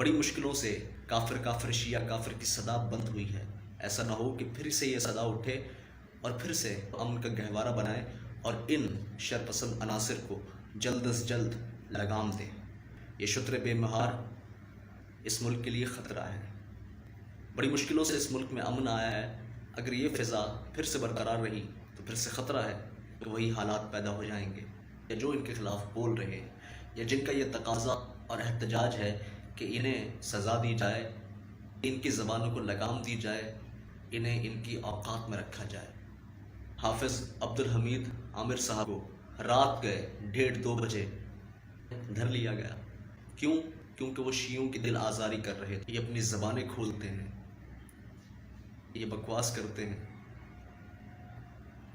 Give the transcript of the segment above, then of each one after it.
बड़ी मुश्किलों से काफिर काफिर शिया काफिर की सदा बंद हुई है। ऐसा ना हो कि फिर से ये सदा उठे और फिर से अमन का गहवारा बनाए और इन शरपसंद अनासिर को जल्द अज जल्द लगाम दे। ये शुत्र बेमहार इस मुल्क के लिए ख़तरा है। बड़ी मुश्किलों से इस मुल्क में अमन आया है। अगर ये फ़िज़ा फिर से बरकरार रही तो फिर से ख़तरा है कि वही हालात पैदा हो जाएंगे। या जो इनके ख़िलाफ़ बोल रहे हैं या जिनका ये तकाज़ा और एहतजाज है कि इन्हें सज़ा दी जाए, इनकी ज़बानों को लगाम दी जाए, इन्हें इनकी औकात में रखा जाए। हाफिज़ अब्दुल हमीद आमिर साहब को रात गए 1:30-2 बजे धर लिया गया। क्यों? क्योंकि वो शियों की दिल आज़ारी कर रहे थे। ये अपनी ज़बानें खोलते हैं, ये बकवास करते हैं,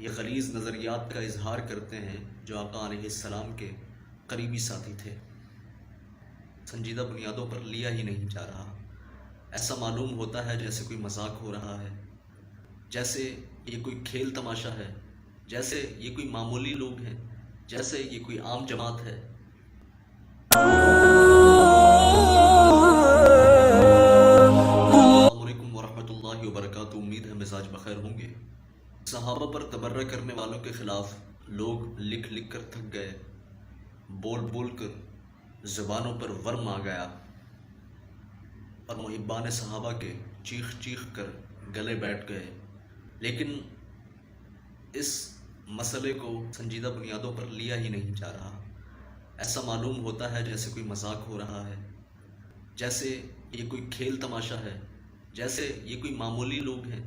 ये गलीज़ नज़रियात का इजहार करते हैं जो आका अलैहिस्सलाम के करीबी साथी थे। संजीदा बुनियादों पर लिया ही नहीं जा रहा। ऐसा मालूम होता है जैसे कोई मजाक हो रहा है, जैसे ये कोई खेल तमाशा है, जैसे ये कोई मामूली लोग हैं, जैसे ये कोई आम जमात है। अस्सलामुअलैकुम वरहमतुल्लाहि वबरकातुहू। उम्मीद है मिजाज बखैर होंगे। सहाबा पर तबर्रा करने वालों के खिलाफ लोग लिख लिख कर थक गए, बोल बोल कर ज़ुबानों पर वर्म आ गया और मुहिब्बान सहाबा के चीख चीख कर गले बैठ गए। लेकिन इस मसले को संजीदा बुनियादों पर लिया ही नहीं जा रहा। ऐसा मालूम होता है जैसे कोई मजाक हो रहा है, जैसे ये कोई खेल तमाशा है, जैसे ये कोई मामूली लोग हैं,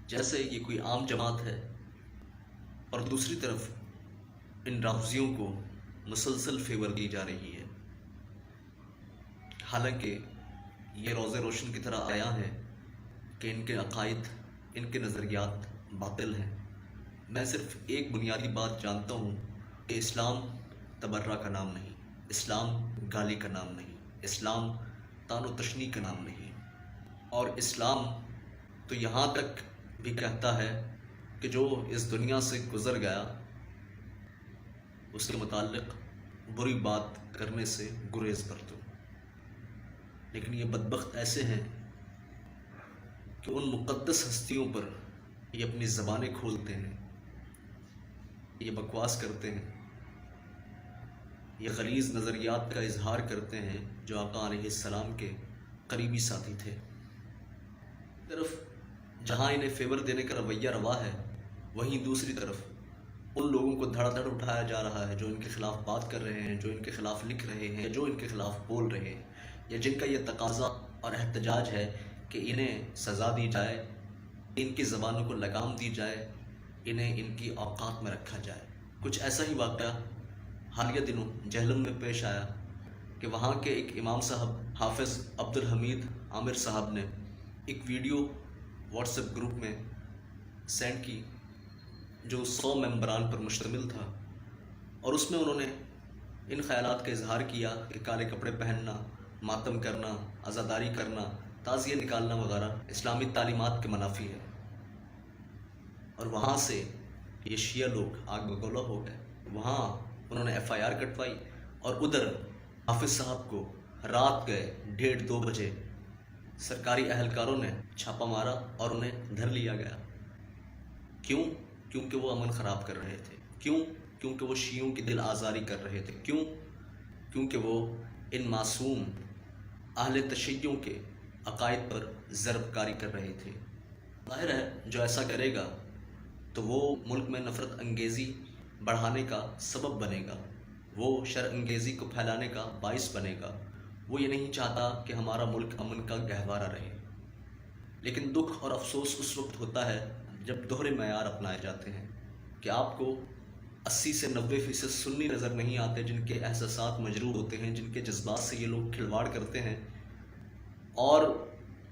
जैसे ये कोई आम जमात है। और दूसरी तरफ इन राफ़ज़ियों को मुसलसल फेवर दी जा रही है। हालांकि ये रोज़े रोशन की तरह आया है कि इनके अक़ाइद, इनके नज़रियात बातिल हैं। मैं सिर्फ एक बुनियादी बात जानता हूँ कि इस्लाम तबर्रा का नाम नहीं, इस्लाम गाली का नाम नहीं, इस्लाम तानो तशनी का नाम नहीं। और इस्लाम तो यहाँ तक भी कहता है कि जो इस दुनिया से गुज़र गया उसके मुताल्लिक़ बुरी बात करने से गुरेज़ कर दो। लेकिन ये बदबख्त ऐसे हैं कि उन मुक़द्दस हस्तियों पर ये अपनी ज़बानें खोलते हैं, ये बकवास करते हैं, ये गलीज़ नज़रियात का इजहार करते हैं जो आका अलैहिस्सलाम के करीबी साथी थे। तरफ जहाँ इन्हें फेवर देने का रवैया रवा है, वहीं दूसरी तरफ उन लोगों को धड़ाधड़ उठाया जा रहा है जो इनके ख़िलाफ़ बात कर रहे हैं, जो इनके ख़िलाफ़ लिख रहे हैं, जो इनके ख़िलाफ़ बोल रहे हैं, या जिनका ये तकाज़ा और एहतजाज है कि इन्हें सज़ा दी जाए, इनकी ज़बानों को लगाम दी जाए, इन्हें इनकी औकात में रखा जाए। कुछ ऐसा ही वाक़या हालिया दिनों जहलम में पेश आया कि वहाँ के एक इमाम साहब हाफिज़ अब्दुल हमीद आमिर साहब ने एक वीडियो व्हाट्सएप ग्रुप में सेंड की जो 100 मेंबरान पर मुश्तमिल था, और उसमें उन्होंने इन ख़यालात का इजहार किया कि काले कपड़े पहनना, मातम करना, आज़ादारी करना, ताज़िए निकालना वगैरह इस्लामी तालीमात के मनाफी है। और वहाँ से ये शिया लोग आग बगोला हो गए। वहाँ उन्होंने FIR कटवाई और उधर हाफिज़ साहब को रात गए 1:30-2 बजे सरकारी अहलकारों ने छापा मारा और उन्हें धर लिया गया। क्यों? क्योंकि वो अमन ख़राब कर रहे थे। क्यों? क्योंकि वो शियों की दिल आज़ारी कर रहे थे। क्यों? क्योंकि वो इन मासूम अहले तशय्युं के अक़ाइद पर ज़रबकारी कर रहे थे। ज़ाहिर है जो ऐसा करेगा तो वो मुल्क में नफ़रत अंगेज़ी बढ़ाने का सबब बनेगा, वो शर अंगेज़ी को फैलाने का बाइस बनेगा। वो ये नहीं चाहता कि हमारा मुल्क अमन का गहवारा रहे। लेकिन दुख और अफसोस उस वक्त होता है जब दोहरे मयार अपनाए जाते हैं कि आपको 80 से 90% सुन्नी नज़र नहीं आते, जिनके एहसासात मजरूह होते हैं, जिनके जज्बात से ये लोग खिलवाड़ करते हैं, और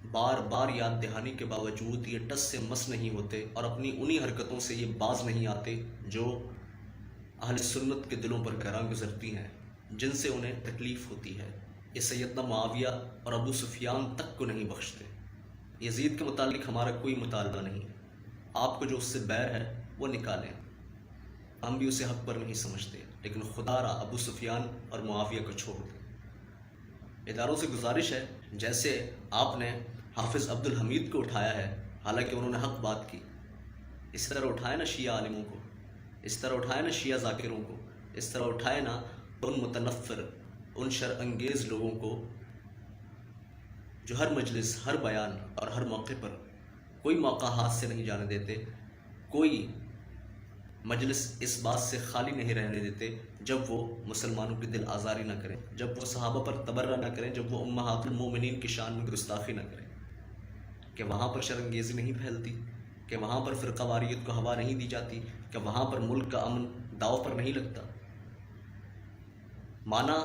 बार बार याद दहानी के बावजूद ये टस से मस नहीं होते और अपनी उन्हीं हरकतों से ये बाज नहीं आते जो अहले सुन्नत के दिलों पर गरां गुजरती हैं, जिनसे उन्हें तकलीफ़ होती है। ये सैयदना मुआविया और अबू सुफियान तक को नहीं बख्शते। यजीद के मुतालिक हमारा कोई मुतालबा नहीं है, आपको जो उससे बैर है वो निकालें। हम भी उसे हक पर नहीं समझते, लेकिन खुदारा अबू सुफियान और मुआविया को छोड़ दें। इदारों से गुजारिश है جیسے آپ نے حافظ عبد الحمید کو اٹھایا ہے حالانکہ انہوں نے حق بات کی، اس طرح اٹھائے نا شیعہ عالموں کو، اس طرح اٹھائے نا شیعہ ذاکروں کو، اس طرح اٹھائے نا ان متنفر، ان شر انگیز لوگوں کو جو ہر مجلس، ہر بیان اور ہر موقع پر کوئی موقع ہاتھ سے نہیں جانے دیتے، کوئی مجلس اس بات سے خالی نہیں رہنے دیتے جب وہ مسلمانوں کی دل آزاری نہ کریں، جب وہ صحابہ پر تبرہ نہ کریں، جب وہ امہات المومنین کی شان میں گستاخی نہ کریں، کہ وہاں پر شرانگیزی نہیں پھیلتی، کہ وہاں پر فرقہ واریت کو ہوا نہیں دی جاتی، کہ وہاں پر ملک کا امن داؤ پر نہیں لگتا۔ مانا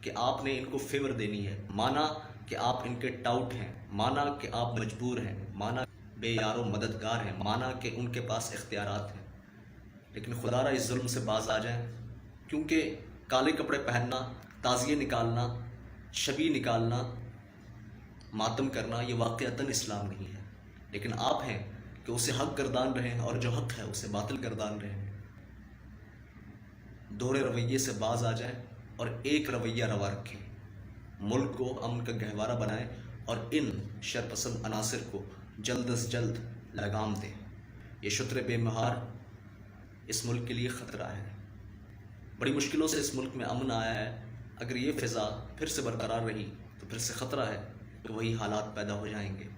کہ آپ نے ان کو فیور دینی ہے، مانا کہ آپ ان کے ٹاؤٹ ہیں، مانا کہ آپ مجبور ہیں، مانا بے یار و مددگار ہیں، مانا کہ ان کے پاس اختیارات ہیں، لیکن خدا را اس ظلم سے باز آ جائیں، کیونکہ کالے کپڑے پہننا، تعزیے نکالنا، شبی نکالنا، ماتم کرنا یہ واقعتاً اسلام نہیں ہے، لیکن آپ ہیں کہ اسے حق گردان رہیں اور جو حق ہے اسے باطل گردان رہیں۔ دوہرے رویے سے باز آ جائیں اور ایک رویہ روا رکھیں، ملک کو امن کا گہوارہ بنائیں اور ان شرپسند عناصر کو جلد از جلد لگام دیں۔ یہ شتر بے مہار اس ملک کے لیے خطرہ ہے، بڑی مشکلوں سے اس ملک میں امن آیا ہے، اگر یہ فضا پھر سے برقرار رہی تو پھر سے خطرہ ہے کہ وہی حالات پیدا ہو جائیں گے۔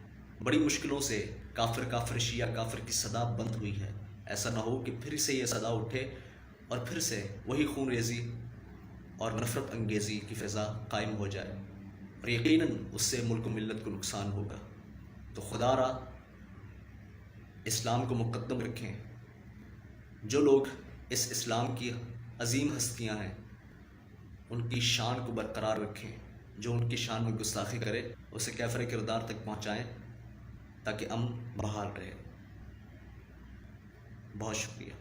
بڑی مشکلوں سے کافر کافر شیعہ کافر کی صدا بند ہوئی ہے، ایسا نہ ہو کہ پھر سے یہ صدا اٹھے اور پھر سے وہی خون ریزی اور نفرت انگیزی کی فضا قائم ہو جائے، اور یقیناً اس سے ملک و ملت کو نقصان ہوگا۔ تو خدا را اسلام کو مقدم رکھیں، جو لوگ اس اسلام کی عظیم ہستیاں ہیں ان کی شان کو برقرار رکھیں، جو ان کی شان میں گستاخی کرے اسے کیفر کردار تک پہنچائیں تاکہ امن بحال رہے۔ بہت شکریہ۔